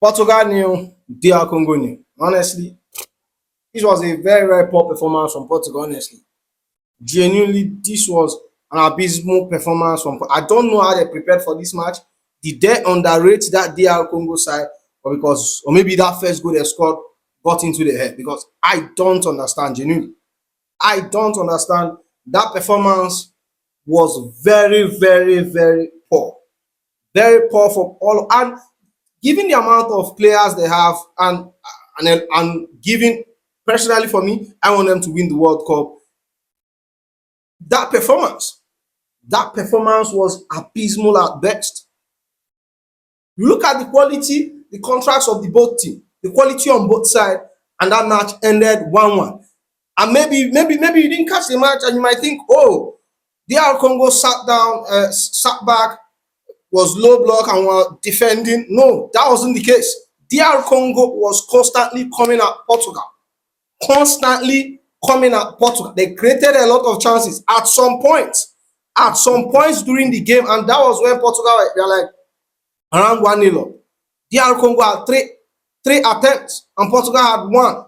Portugal knew, DR Congo knew. Honestly, this was a very, very poor performance from Portugal, honestly. Genuinely, this was an abysmal performance from. I don't know how they prepared for this match. Did they underrate that DR Congo side, or maybe that first goal they scored got into the head? Because I don't understand genuinely. I don't understand. That performance was very, very, very poor. Very poor for all, and given the amount of players they have, and given, personally for me, I want them to win the World Cup. That performance, that performance was abysmal at best. You look at the quality, the contracts of the both team, the quality on both sides, and that match ended 1-1. And maybe you didn't catch the match, and you might think, oh, DR Congo sat down, sat back, was low block and were defending. No, that wasn't the case. DR Congo was constantly coming at Portugal. Constantly coming at Portugal. They created a lot of chances at some points. At some points during the game, and that was when Portugal were like around 1-0 up. DR Congo had three attempts, and Portugal had one.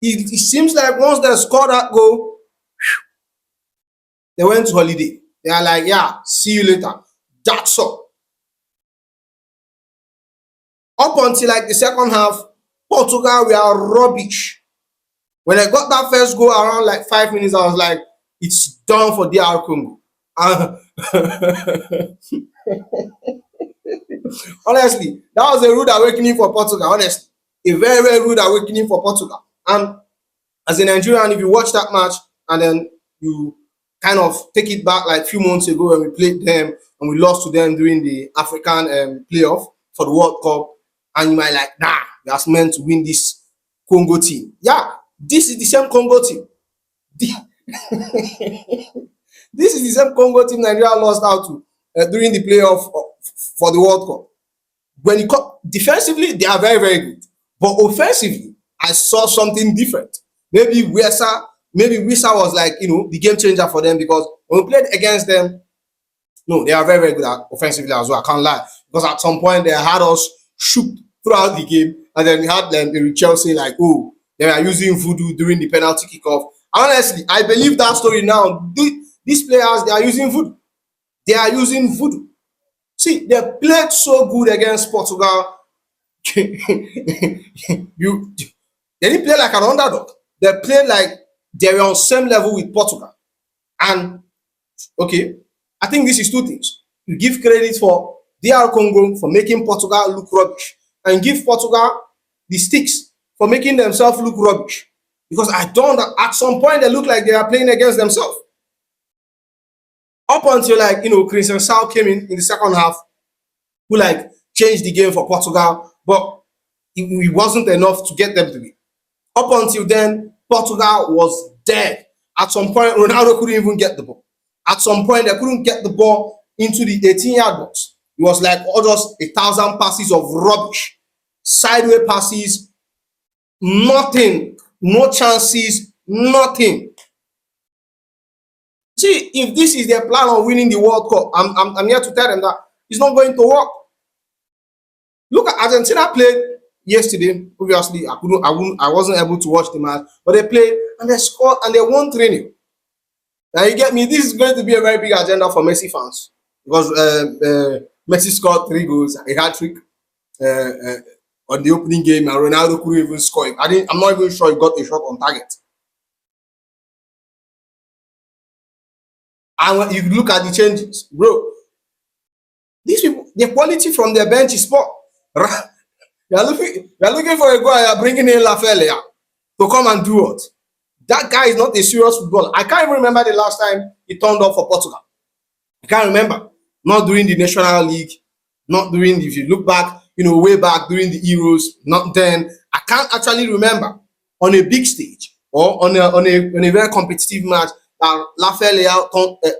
It seems like once they scored that goal, they went to holiday. They are like, yeah, see you later. That's all. Up until like the second half, Portugal were rubbish. When I got that first goal around like 5 minutes, I was like, it's done for DR Congo. Honestly, that was a rude awakening for Portugal. Honestly, a very, very rude awakening for Portugal. And as a Nigerian, if you watch that match and then you kind of take it back like a few months ago when we played them and we lost to them during the African playoff for the World Cup, and you might like, nah, we are meant to win this Congo team. Yeah, this is the same Congo team. This is the same Congo team Nigeria lost out to during the playoff for the World Cup. When you come defensively, they are very, very good. But offensively, I saw something different. Maybe Wisa was like, the game changer for them, because when we played against them, no, they are very, very good at offensively as well. I can't lie. Because at some point they had us shook throughout the game, and then we had them in Chelsea like, oh, they are using voodoo during the penalty kickoff. Honestly, I believe that story now. These players, they are using voodoo. They are using voodoo. See, they played so good against Portugal. you They didn't play like an underdog. They played like they were on same level with Portugal. And okay, I think this is two things. You give credit for DR Congo for making Portugal look rubbish, and give Portugal the sticks for making themselves look rubbish. Because I don't, at some point they look like they are playing against themselves. Up until like, Christian Sal came in the second half, who like changed the game for Portugal, but it wasn't enough to get them to win. Up until then, Portugal was dead. At some point, Ronaldo couldn't even get the ball. At some point, they couldn't get the ball into the 18-yard box. It was like just 1,000 passes of rubbish. Sideways passes, nothing. No chances, nothing. See, if this is their plan on winning the World Cup, I'm here to tell them that it's not going to work. Look at Argentina played yesterday. Obviously, I wasn't able to watch the match, but they played and they scored and they won 3-0. Now you get me. This is going to be a very big agenda for Messi fans, because Messi scored 3 goals, a hat trick on the opening game, and Ronaldo couldn't even score it. I'm not even sure he got a shot on target. And when you look at the changes, bro, these people, the quality from their bench is poor. You're looking for a guy, you're bringing in Lafayette to come and do what? That guy is not a serious footballer. I can't even remember the last time he turned up for Portugal. I can't remember. Not during the National League, not during, if you look back, way back during the Euros, not then. I can't actually remember on a big stage or on a very competitive match that Lafayette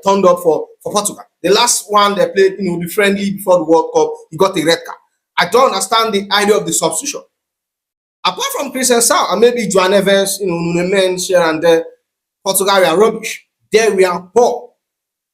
turned up for Portugal. The last one they played, the friendly before the World Cup, he got a red card. I don't understand the idea of the substitution. Apart from Christian Sal and maybe Joan Evans, Nunes here and there, Portugal were rubbish. They were poor.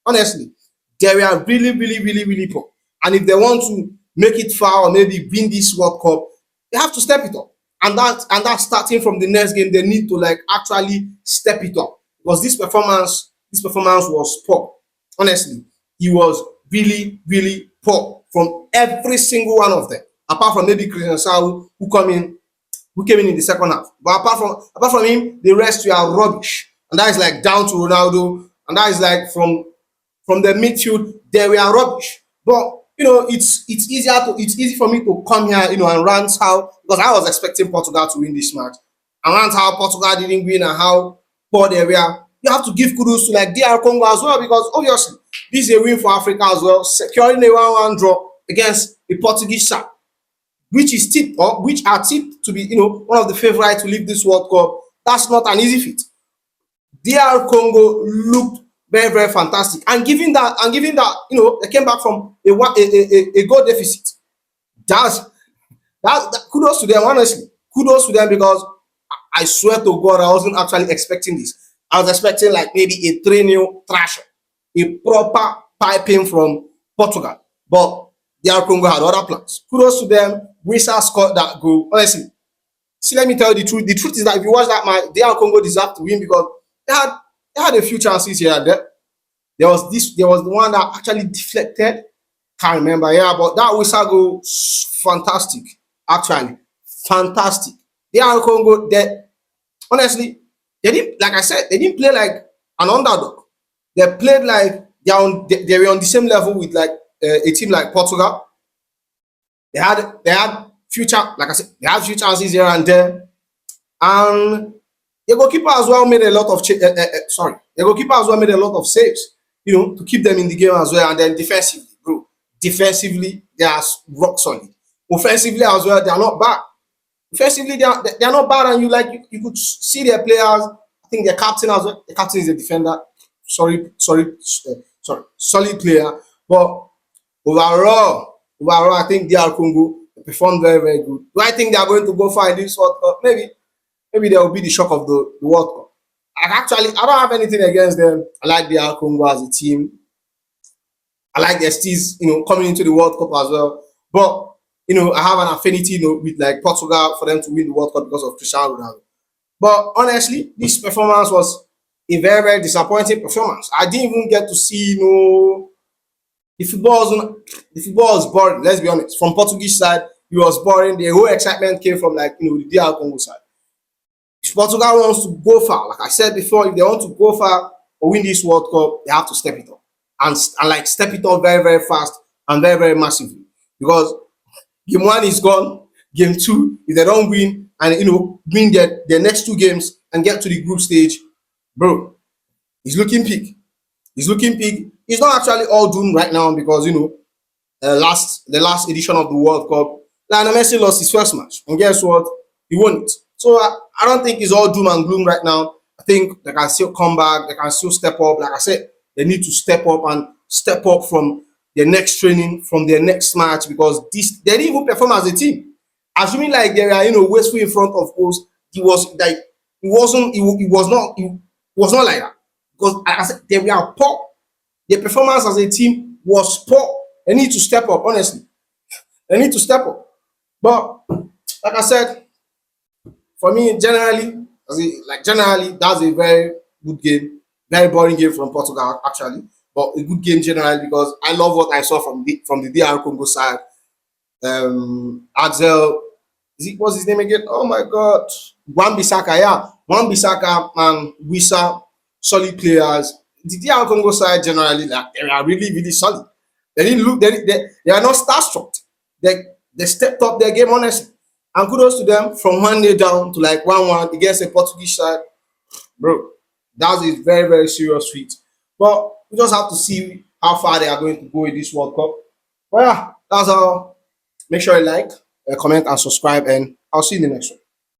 Honestly, they were really, really, really, really poor. And if they want to make it far or maybe win this World Cup, they have to step it up. And that's starting from the next game. They need to like actually step it up because this performance was poor. Honestly, he was really, really poor from every single one of them. Apart from maybe Christian Sau who came in the second half. But apart from him, the rest were rubbish. And that is like down to Ronaldo, and that is like from the midfield, they were rubbish. But it's easy for me to come here, and rant how because I was expecting Portugal to win this match. And rant how Portugal didn't win and how poor they were. You have to give kudos to like DR Congo as well because obviously this is a win for Africa as well, securing a 1-1 draw against the Portuguese side, which are tipped to be one of the favourites to leave this World Cup. That's not an easy feat. DR Congo looked very, very fantastic. And given that, they came back from a goal deficit. That's that kudos to them, honestly. Kudos to them because I swear to God, I wasn't actually expecting this. I was expecting like maybe a 3-0 thrasher, a proper piping from Portugal. But DR Congo had other plans. Kudos to them. Wisa scored that goal. Honestly, see, let me tell you the truth. The truth is that if you watch that match, DR Congo deserved to win because they had they had a few chances here and there. There was the one that actually deflected. Can't remember, yeah, but that whistle go fantastic. Actually, fantastic. They are Congo. They honestly, they didn't like I said, they didn't play like an underdog. They played like they were on the same level with like a team like Portugal. They had future like I said, they had few chances here and there, and the goalkeeper as well made a lot of the goalkeeper as well made a lot of saves, to keep them in the game as well. And then defensively, bro, defensively they are rock solid. Offensively as well, they are not bad. Offensively, they are not bad, and you could see their players. I think their captain as well. The captain is a defender. Sorry, solid player. But overall, I think DR Congo performed very, very good. Do I think they are going to go far in this World Cup? Maybe there will be the shock of the World Cup. I don't have anything against them. I like DR Congo as a team. I like their steez, coming into the World Cup as well. But I have an affinity, with like Portugal for them to win the World Cup because of Cristiano Ronaldo. But honestly, this performance was a very, very disappointing performance. I didn't even get to see, the football was boring. Let's be honest. From Portuguese side, it was boring. The whole excitement came from like the DR Congo side. If Portugal wants to go far, like I said before, if they want to go far or win this World Cup, they have to step it up and like step it up very, very fast and very, very massively because game one is gone. Game two, if they don't win and win their next two games and get to the group stage, bro, he's looking big. He's looking big. It's not actually all doomed right now because the last edition of the World Cup, Lionel Messi lost his first match, and guess what? He won it. So I don't think it's all doom and gloom right now. I think they can still come back. They can still step up. Like I said, they need to step up and step up from their next training, from their next match because they didn't even perform as a team. Assuming like they were wasteful in front of us, he was like he was not like that because like I said they were poor. Their performance as a team was poor. They need to step up. Honestly, they need to step up. But like I said, for me, generally, that's a very good game. Very boring game from Portugal, actually, but a good game generally because I love what I saw from the DR Congo side. Axel, what's his name again? Oh my God, Wan Bissaka, yeah, Wan Bissaka and Wisa, solid players. The DR Congo side generally, like, they are really, really solid. They didn't look, they are not starstruck. They stepped up their game honestly. And kudos to them from 1-0 down to like 1-1 against a Portuguese side. Bro, that was a very, very serious feat. But we just have to see how far they are going to go in this World Cup. But yeah, that's all. Make sure you like, comment, and subscribe, and I'll see you in the next one.